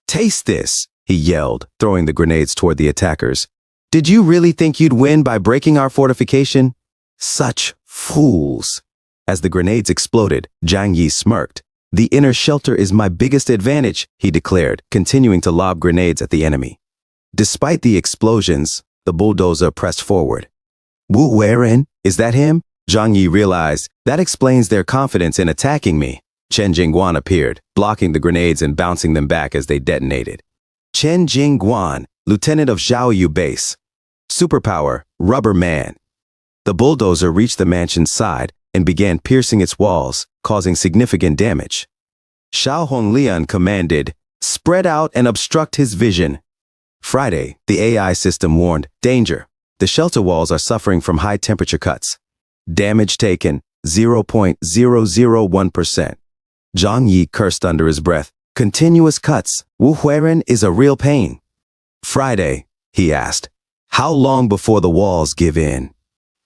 Taste this, he yelled, throwing the grenades toward the attackers. Did you really think you'd win by breaking our fortification? Such fools. As the grenades exploded, Zhang Yi smirked. The inner shelter is my biggest advantage, he declared, continuing to lob grenades at the enemy. Despite the explosions, the bulldozer pressed forward. Wu Weiren, is that him? Zhang Yi realized, that explains their confidence in attacking me. Chen Jingguan appeared, blocking the grenades and bouncing them back as they detonated. Chen Jingguan, lieutenant of Zhaoyu Base. Superpower, Rubber Man. The bulldozer reached the mansion's side and began piercing its walls, causing significant damage. Xiao Honglian commanded, spread out and obstruct his vision. Friday, the AI system warned, danger. The shelter walls are suffering from high temperature cuts. Damage taken, 0.001%. Zhang Yi cursed under his breath. Continuous cuts. Wu Huiren is a real pain. Friday, he asked, how long before the walls give in?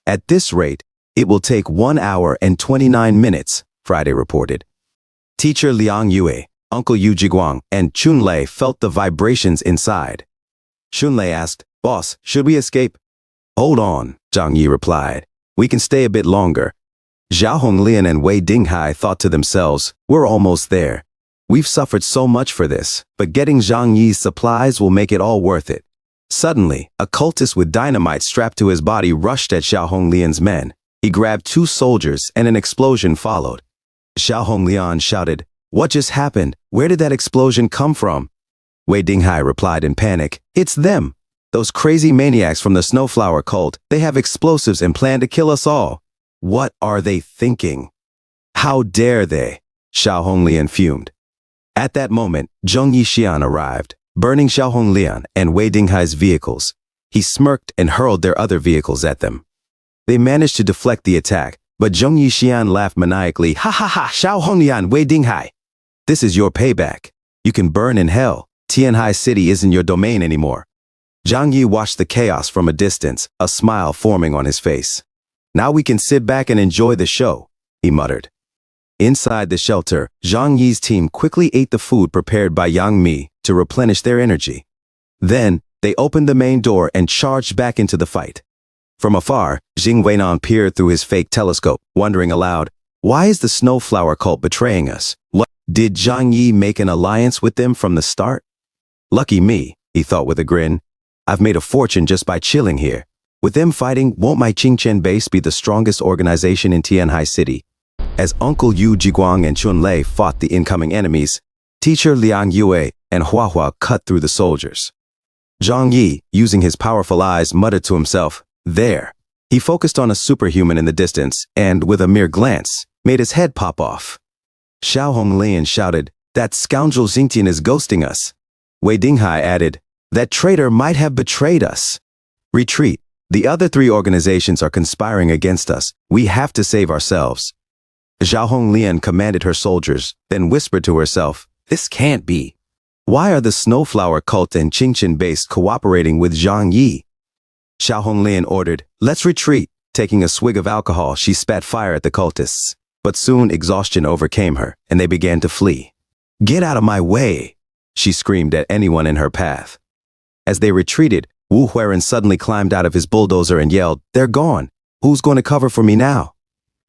At this rate, it will take 1 hour and 29 minutes, Friday reported. Teacher Liang Yue, Uncle Yu Jiguang, and Chunlei felt the vibrations inside. Chunlei asked, boss, should we escape? Hold on, Zhang Yi replied. We can stay a bit longer. Zhao Honglian and Wei Dinghai thought to themselves, we're almost there. We've suffered so much for this, but getting Zhang Yi's supplies will make it all worth it. Suddenly, a cultist with dynamite strapped to his body rushed at Xiao Honglian's men. He grabbed 2 soldiers and an explosion followed. Xiao Honglian shouted, what just happened? Where did that explosion come from? Wei Dinghai replied in panic, it's them. Those crazy maniacs from the Snowflower cult. They have explosives and plan to kill us all. What are they thinking? How dare they? Xiao Honglian fumed. At that moment, Zheng Yi Xian arrived, burning Xiao Honglian and Wei Dinghai's vehicles. He smirked and hurled their other vehicles at them. They managed to deflect the attack, but Zheng Yi Xian laughed maniacally. Ha ha ha, Xiao Honglian, Wei Dinghai. This is your payback. You can burn in hell. Tianhai City isn't your domain anymore. Zhang Yi watched the chaos from a distance, a smile forming on his face. Now we can sit back and enjoy the show, he muttered. Inside the shelter, Zhang Yi's team quickly ate the food prepared by Yang Mi to replenish their energy. Then, they opened the main door and charged back into the fight. From afar, Jing Weinan peered through his fake telescope, wondering aloud, why is the Snowflower cult betraying us? What? Did Zhang Yi make an alliance with them from the start? Lucky me, he thought with a grin. I've made a fortune just by chilling here. With them fighting, won't my Qingchen base be the strongest organization in Tianhai City? As Uncle Yu Jiguang and Chunlei fought the incoming enemies, Teacher Liang Yue and Hua Hua cut through the soldiers. Zhang Yi, using his powerful eyes, muttered to himself, there. He focused on a superhuman in the distance and, with a mere glance, made his head pop off. Xiao Honglian shouted, that scoundrel Xingtian is ghosting us. Wei Dinghai added, that traitor might have betrayed us. Retreat. The other three organizations are conspiring against us. We have to save ourselves. Zhao Honglian commanded her soldiers, then whispered to herself, this can't be. Why are the Snowflower cult and Qingqian base cooperating with Zhang Yi? Zhao Honglian ordered, let's retreat. Taking a swig of alcohol, she spat fire at the cultists. But soon exhaustion overcame her, and they began to flee. Get out of my way, she screamed at anyone in her path. As they retreated, Wu Huiren suddenly climbed out of his bulldozer and yelled, they're gone. Who's going to cover for me now?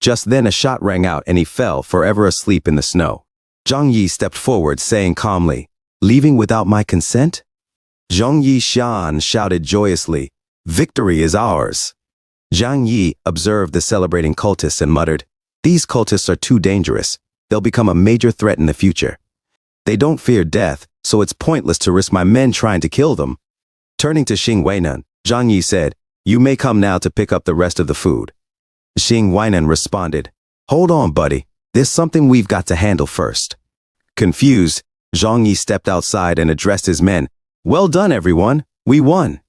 Just then a shot rang out and he fell, forever asleep in the snow. Zhang Yi stepped forward, saying calmly, leaving without my consent? Zhang Yi Shan shouted joyously, victory is ours. Zhang Yi observed the celebrating cultists and muttered, these cultists are too dangerous. They'll become a major threat in the future. They don't fear death, so it's pointless to risk my men trying to kill them. Turning to Xing Weinan, Zhang Yi said, you may come now to pick up the rest of the food. Xing Weinan responded, hold on, buddy. There's something we've got to handle first. Confused, Zhang Yi stepped outside and addressed his men. Well done, everyone. We won.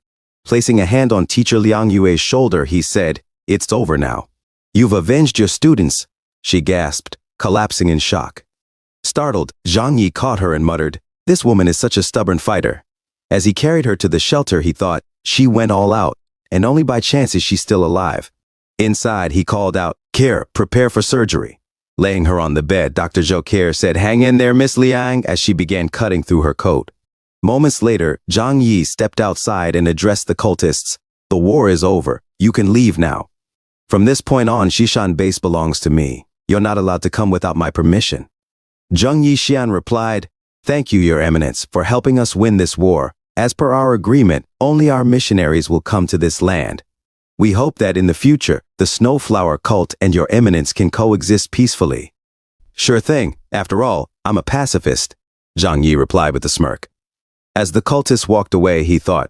Placing a hand on teacher Liang Yue's shoulder, he said, it's over now. You've avenged your students, she gasped, collapsing in shock. Startled, Zhang Yi caught her and muttered, this woman is such a stubborn fighter. As he carried her to the shelter, he thought, she went all out, and only by chance is she still alive. Inside, he called out, Care, prepare for surgery. Laying her on the bed, Dr. Joker said, hang in there, Miss Liang, as she began cutting through her coat. Moments later, Zhang Yi stepped outside and addressed the cultists. The war is over. You can leave now. From this point on, Xishan base belongs to me. You're not allowed to come without my permission. Zhang Yixian replied, thank you, Your Eminence, for helping us win this war. As per our agreement, only our missionaries will come to this land. We hope that in the future, the Snowflower cult and Your Eminence can coexist peacefully. Sure thing. After all, I'm a pacifist, Zhang Yi replied with a smirk. As the cultists walked away, he thought,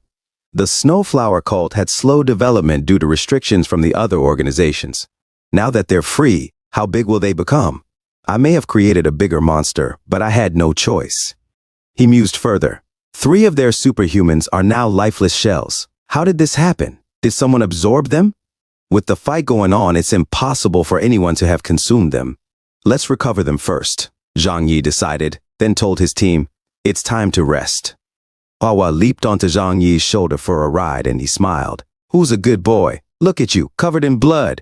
the Snowflower cult had slow development due to restrictions from the other organizations. Now that they're free, how big will they become? I may have created a bigger monster, but I had no choice. He mused further. 3 of their superhumans are now lifeless shells. How did this happen? Did someone absorb them? With the fight going on, it's impossible for anyone to have consumed them. Let's recover them first, Zhang Yi decided, then told his team, it's time to rest. Hua leaped onto Zhang Yi's shoulder for a ride and he smiled. Who's a good boy? Look at you, covered in blood.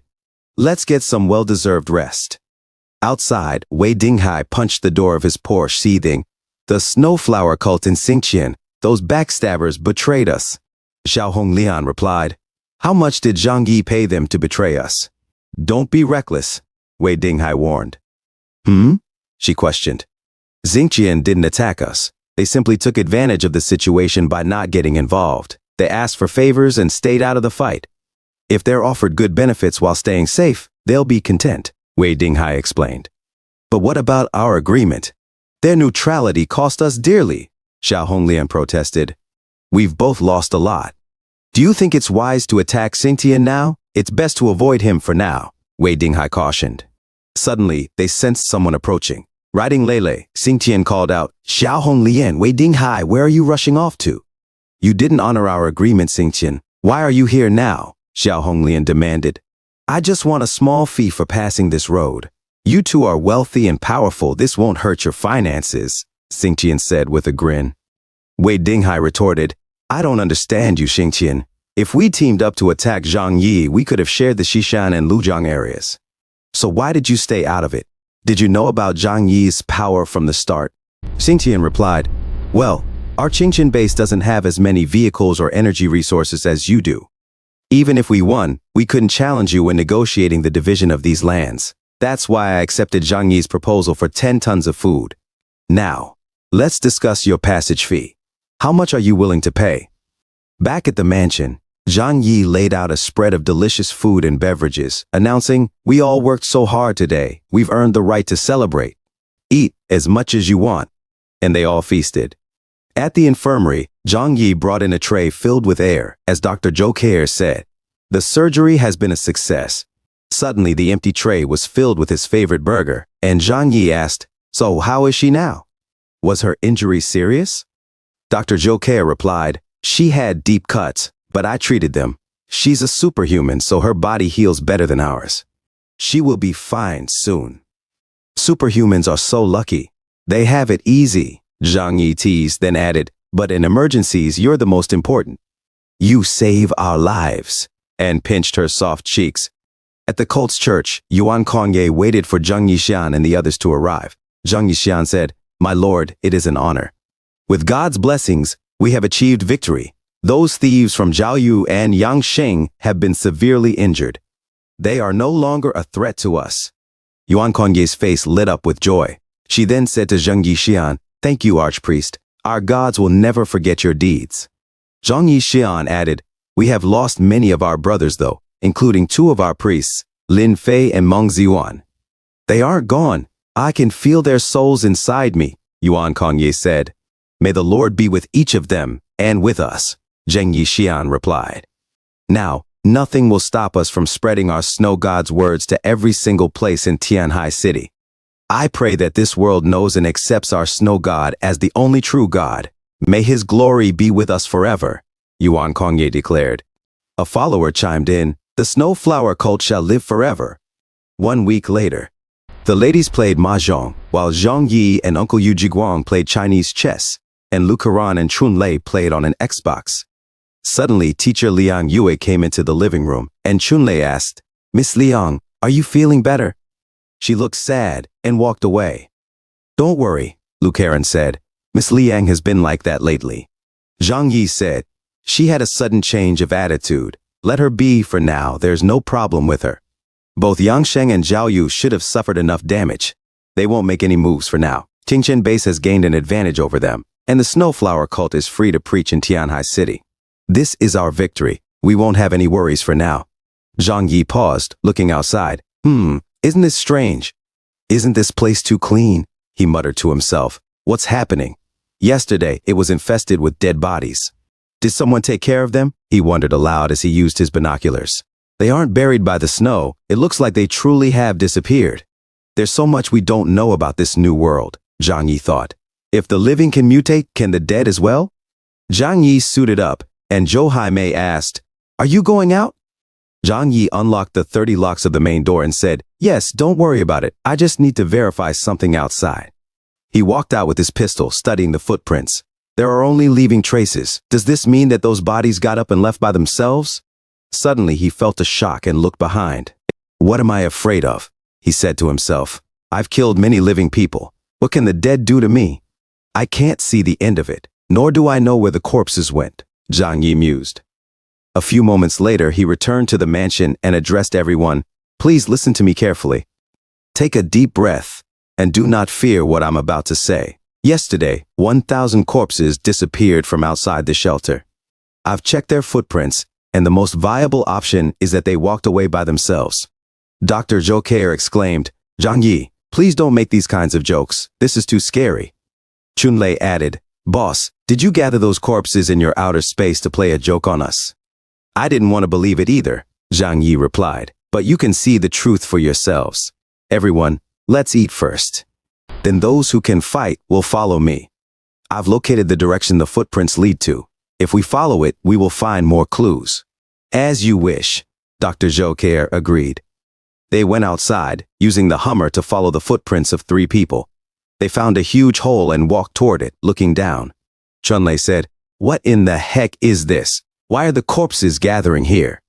Let's get some well-deserved rest. Outside, Wei Dinghai punched the door of his Porsche, seething. The Snowflower cult in Xingqian, those backstabbers betrayed us. Zhao Honglian replied, how much did Zhang Yi pay them to betray us? Don't be reckless, Wei Dinghai warned. She questioned. Xingqian didn't attack us. They simply took advantage of the situation by not getting involved. They asked for favors and stayed out of the fight. If they're offered good benefits while staying safe, they'll be content, Wei Dinghai explained. But what about our agreement? Their neutrality cost us dearly, Zhao Honglian protested. We've both lost a lot. Do you think it's wise to attack Xingqian now? It's best to avoid him for now, Wei Dinghai cautioned. Suddenly, they sensed someone approaching. Riding Lele, Xingqian called out, Zhao Honglian, Wei Dinghai, where are you rushing off to? You didn't honor our agreement, Xingqian. Why are you here now? Zhao Honglian demanded. I just want a small fee for passing this road. You two are wealthy and powerful. This won't hurt your finances, Xingqian said with a grin. Wei Dinghai retorted, I don't understand you, Xingqian. If we teamed up to attack Zhang Yi, we could have shared the Xishan and Lujiang areas. So why did you stay out of it? Did you know about Zhang Yi's power from the start? Xingqian replied, well, our Qingqian base doesn't have as many vehicles or energy resources as you do. Even if we won, we couldn't challenge you when negotiating the division of these lands. That's why I accepted Zhang Yi's proposal for 10 tons of food. Now, let's discuss your passage fee. How much are you willing to pay? Back at the mansion, Zhang Yi laid out a spread of delicious food and beverages, announcing, we all worked so hard today, we've earned the right to celebrate. Eat as much as you want. And they all feasted. At the infirmary, Zhang Yi brought in a tray filled with air, as Dr. Joker said. The surgery has been a success. Suddenly, the empty tray was filled with his favorite burger, and Zhang Yi asked, so how is she now? Was her injury serious? Dr. Joker replied, she had deep cuts, but I treated them. She's a superhuman, so her body heals better than ours. She will be fine soon. Superhumans are so lucky. They have it easy, Zhang Yi teased, then added, but in emergencies, you're the most important. You save our lives, and pinched her soft cheeks. At the cult's church, Yuan Kongye waited for Zhang Yixian and the others to arrive. Zhang Yixian said, "My lord, it is an honor. With God's blessings, we have achieved victory. Those thieves from Zhaoyu and Yangsheng have been severely injured. They are no longer a threat to us." Yuan Kongye's face lit up with joy. She then said to Zhang Yixian, "Thank you, Archpriest. Our gods will never forget your deeds." Zhang Yixian added, "We have lost many of our brothers though, including 2 of our priests, Lin Fei and Meng Ziwan. They aren't gone. I can feel their souls inside me," Yuan Kongye said. "May the Lord be with each of them and with us," Zhang Yixian replied. "Now, nothing will stop us from spreading our snow god's words to every single place in Tianhai City. I pray that this world knows and accepts our snow god as the only true god. May his glory be with us forever," Yuan Kongye declared. A follower chimed in, "The snow flower cult shall live forever." 1 week later, the ladies played mahjong, while Zhang Yi and Uncle Yu Jiguang played Chinese chess, and Lu Karan and Chun Lei played on an Xbox. Suddenly, teacher Liang Yue came into the living room, and Chun Lei asked, "Miss Liang, are you feeling better?" She looked sad and walked away. "Don't worry," Lu Karan said. "Miss Liang has been like that lately." Zhang Yi said, "She had a sudden change of attitude. Let her be for now, there's no problem with her. Both Yangsheng and Zhaoyu should have suffered enough damage. They won't make any moves for now. Tingchen Base has gained an advantage over them, and the Snowflower cult is free to preach in Tianhai City. This is our victory. We won't have any worries for now." Zhang Yi paused, looking outside. Isn't this strange? Isn't this place too clean?" he muttered to himself. "What's happening? Yesterday, it was infested with dead bodies. Did someone take care of them?" he wondered aloud as he used his binoculars. "They aren't buried by the snow. It looks like they truly have disappeared. There's so much we don't know about this new world," Zhang Yi thought. "If the living can mutate, can the dead as well?" Zhang Yi suited up, and Zhou Haimei asked, "Are you going out?" Zhang Yi unlocked the 30 locks of the main door and said, "Yes, don't worry about it. I just need to verify something outside." He walked out with his pistol, studying the footprints. There are only leaving traces. Does this mean that those bodies got up and left by themselves? Suddenly, he felt a shock and looked behind. "What am I afraid of?" he said to himself. "I've killed many living people. What can the dead do to me? I can't see the end of it, nor do I know where the corpses went," Zhang Yi mused. A few moments later, he returned to the mansion and addressed everyone. "Please listen to me carefully. Take a deep breath and do not fear what I'm about to say. Yesterday, 1,000 corpses disappeared from outside the shelter. I've checked their footprints, and the most viable option is that they walked away by themselves." Dr. Zhou Kei exclaimed, "Zhang Yi, please don't make these kinds of jokes. This is too scary." Chun Lei added, "Boss, did you gather those corpses in your outer space to play a joke on us?" "I didn't want to believe it either," Zhang Yi replied, "but you can see the truth for yourselves. Everyone, let's eat first. Then those who can fight will follow me. I've located the direction the footprints lead to. If we follow it, we will find more clues." "As you wish," Dr. Zhou Kei agreed. They went outside, using the Hummer to follow the footprints of 3 people. They found a huge hole and walked toward it, looking down. Chun Lei said, "What in the heck is this? Why are the corpses gathering here?"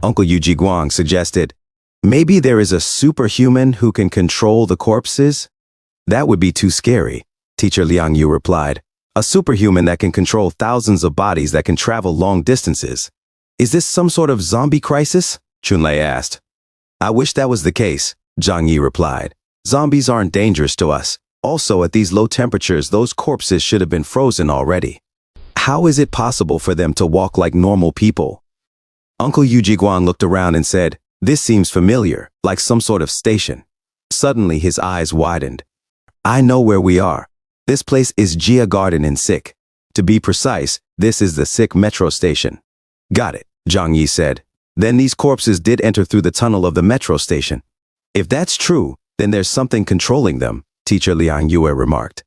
Uncle Yu Jiguang suggested, "Maybe there is a superhuman who can control the corpses?" "That would be too scary," Teacher Liang Yu replied. "A superhuman that can control thousands of bodies that can travel long distances. Is this some sort of zombie crisis?" Chun Lei asked. "I wish that was the case," Zhang Yi replied. "Zombies aren't dangerous to us. Also, at these low temperatures, those corpses should have been frozen already. How is it possible for them to walk like normal people?" Uncle Yu Jiguan looked around and said, "This seems familiar, like some sort of station." Suddenly, his eyes widened. "I know where we are. This place is Jia Garden in Sik. To be precise, this is the Sik metro station." "Got it," Zhang Yi said. "Then these corpses did enter through the tunnel of the metro station. If that's true, then there's something controlling them," Teacher Liang Yue remarked.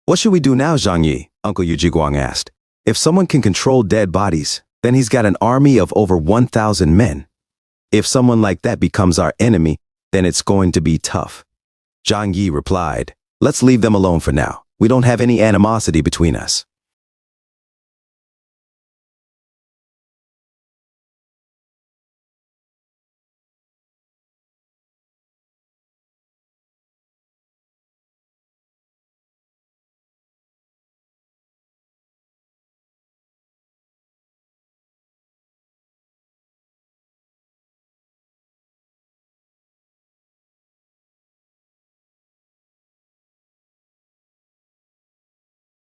"What should we do now, Zhang Yi?" Uncle Yu Jiguang asked. "If someone can control dead bodies, Then he's got an army of over 1,000 men. If someone like that becomes our enemy, then it's going to be tough. Zhang Yi replied, let's leave them alone for now. We don't have any animosity between us.